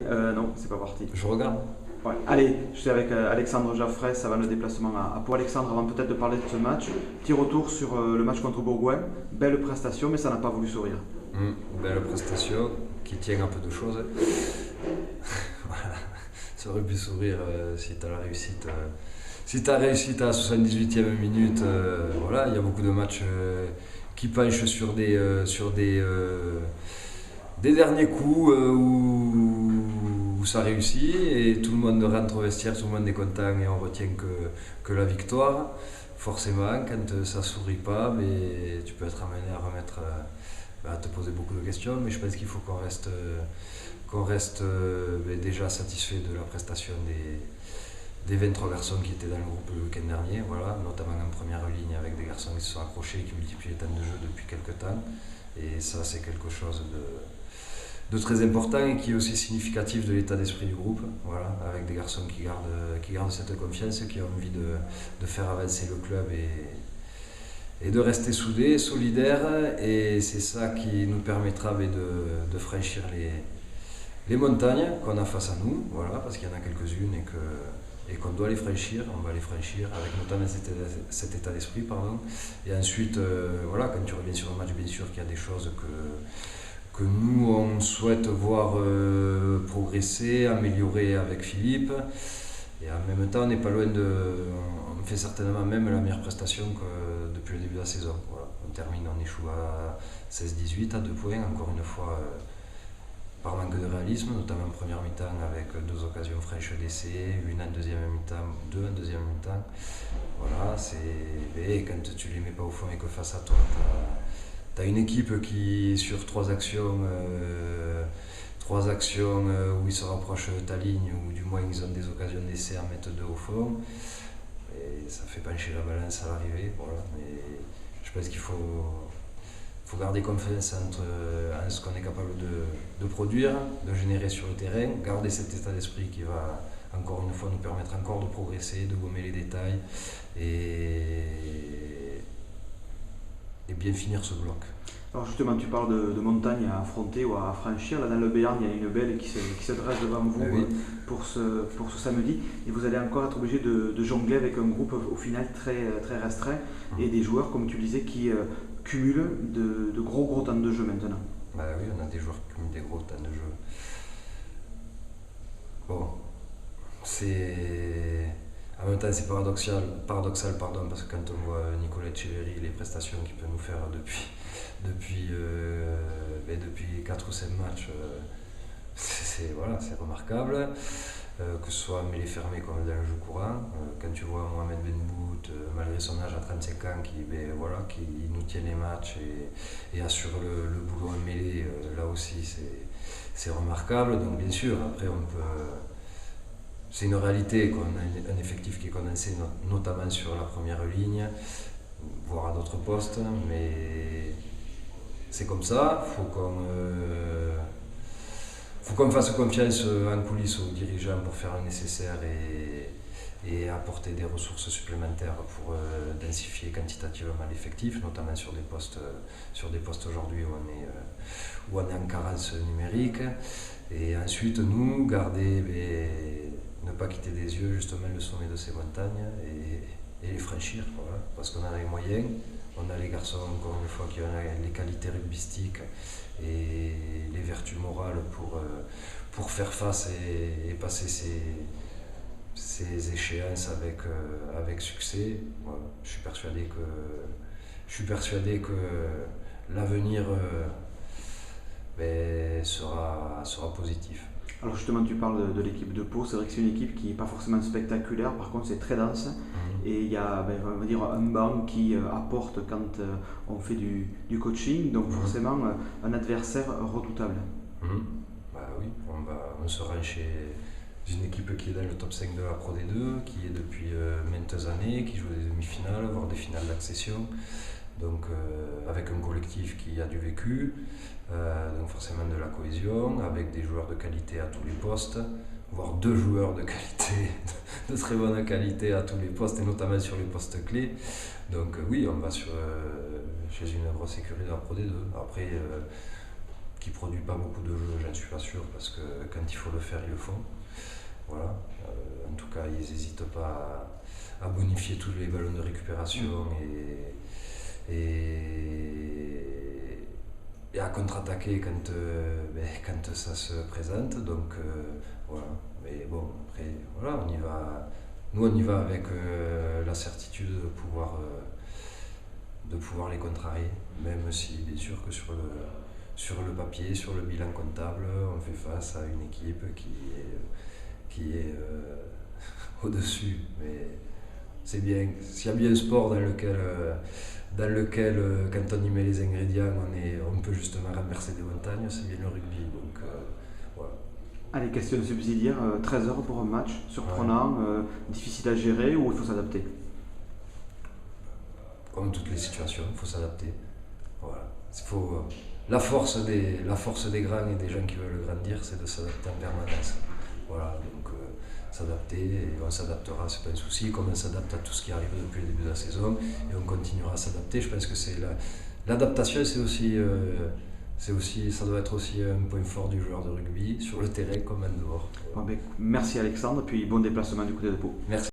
Non, c'est pas parti. Je regarde. Ouais. Allez, je suis avec Alexandre Jaffray, ça va le déplacement à Pau. Alexandre, avant peut-être de parler de ce match, petit retour sur le match contre Bourgoin. Belle prestation, mais ça n'a pas voulu sourire. Belle prestation qui tient un peu de choses. Voilà. Ça aurait pu sourire si tu as la réussite. Si tu as réussi à la 78e minute, voilà, il y a beaucoup de matchs qui penchent sur des derniers coups où ça réussit et tout le monde rentre au vestiaire, tout le monde est content et on retient que la victoire. Forcément, quand ça sourit pas, mais tu peux être amené à remettre, à te poser beaucoup de questions, mais je pense qu'il faut qu'on reste déjà satisfait de la prestation des 23 garçons qui étaient dans le groupe le week-end dernier, voilà, notamment en première ligne avec des garçons qui se sont accrochés et qui multiplient les temps de jeu depuis quelques temps. Et ça, c'est quelque chose de très important et qui est aussi significatif de l'état d'esprit du groupe, voilà, avec des garçons qui gardent cette confiance, qui ont envie de faire avancer le club et de rester soudés, solidaires, et c'est ça qui nous permettra de franchir les montagnes qu'on a face à nous, voilà, parce qu'il y en a quelques-unes et qu'on doit les franchir, on va les franchir avec notamment cet état d'esprit, pardon. Et ensuite, voilà, quand tu reviens sur le match, bien sûr qu'il y a des choses que nous on souhaite voir progresser, améliorer avec Philippe. Et en même temps, on n'est pas loin on fait certainement même la meilleure prestation que depuis le début de la saison. Voilà. On échoue à 16-18 à 2 points, encore une fois par manque de réalisme, notamment en première mi-temps avec 2 occasions fraîches d'essai, une en deuxième mi-temps, 2 en deuxième mi-temps. Voilà, et quand tu les mets pas au fond et que face à toi, tu as une équipe qui, sur 3 actions où ils se rapprochent de ta ligne, ou du moins ils ont des occasions d'essai à mettre 2 au fond, et ça fait pencher la balance à l'arrivée. Voilà. Mais je pense qu'il faut garder confiance en ce qu'on est capable de produire, de générer sur le terrain, garder cet état d'esprit qui va encore une fois nous permettre encore de progresser, de gommer les détails et bien finir ce bloc. Alors justement, tu parles de montagne à affronter ou à franchir. Là, dans le Béarn, il y a une belle qui se dresse devant vous Oui. pour ce samedi. Et vous allez encore être obligé de jongler avec un groupe au final très restreint et des joueurs, comme tu le disais, qui cumulent de gros temps de jeu maintenant. Bah oui, on a des joueurs qui cumulent des gros temps de jeu. Bon, c'est... En même temps, c'est paradoxal, pardon, parce que quand on voit Nicolas Echeverry, les prestations qu'il peut nous faire depuis 4 ou 5 matchs, voilà, c'est remarquable. Que ce soit mêlé fermé comme dans le jeu courant. Quand tu vois Mohamed Benbout, malgré son âge à 35 ans, qui nous tient les matchs et assure le boulot en mêlée, là aussi c'est remarquable. Donc bien sûr, après c'est une réalité qu'on a un effectif qui est condensé notamment sur la première ligne, voire à d'autres postes, mais c'est comme ça, faut qu'on fasse confiance en coulisses aux dirigeants pour faire le nécessaire et apporter des ressources supplémentaires pour densifier quantitativement l'effectif, notamment sur des postes aujourd'hui où on est en carence numérique. Et ensuite, nous, ne pas quitter des yeux justement le sommet de ces montagnes et les franchir, voilà, parce qu'on a les moyens. On a les garçons, encore une fois, qui ont les qualités rugbystiques et les vertus morales pour faire face et passer ces échéances avec succès. Voilà. Je suis persuadé que l'avenir sera positif. Alors justement, tu parles de l'équipe de Pau. C'est vrai que c'est une équipe qui n'est pas forcément spectaculaire, par contre c'est très dense. Et il y a on va dire, un banc qui apporte quand on fait du coaching, donc forcément un adversaire redoutable. Bah oui, on se rend chez une équipe qui est dans le top 5 de la Pro D2, qui est depuis maintes années, qui joue des demi-finales, voire des finales d'accession. Donc avec un collectif qui a du vécu, donc forcément de la cohésion, avec des joueurs de qualité à tous les postes, voire 2 joueurs de qualité, de très bonne qualité à tous les postes, et notamment sur les postes clés. Donc oui, on va chez une grosse écurie de la Pro D2. Après, qui produit pas beaucoup de jeux, j'en suis pas sûr, parce que quand il faut le faire, ils le font. Voilà. En tout cas, ils n'hésitent pas à bonifier tous les ballons de récupération et à contre-attaquer quand ça se présente. Donc voilà. Mais bon, après, voilà, on y va. Nous, on y va avec la certitude de pouvoir les contrarier, même si, bien sûr, que sur le papier, sur le bilan comptable, on fait face à une équipe qui est au-dessus. Mais c'est bien. S'il y a bien un sport dans lequel quand on y met les ingrédients, on peut justement renverser des montagnes, c'est bien le rugby. Donc voilà. Allez, question subsidiaire, 13 heures pour un match, surprenant, difficile à gérer ou il faut s'adapter? Comme toutes les situations, il faut s'adapter. Voilà. La force des grands et des gens qui veulent grandir, c'est de s'adapter en permanence. Voilà, donc s'adapter, et on s'adaptera, c'est pas un souci, comme on s'adapte à tout ce qui arrive depuis le début de la saison, et on continuera à s'adapter. Je pense que l'adaptation, ça doit être aussi un point fort du joueur de rugby, sur le terrain comme en dehors. Bon, merci Alexandre, puis bon déplacement du côté de Pau. Merci.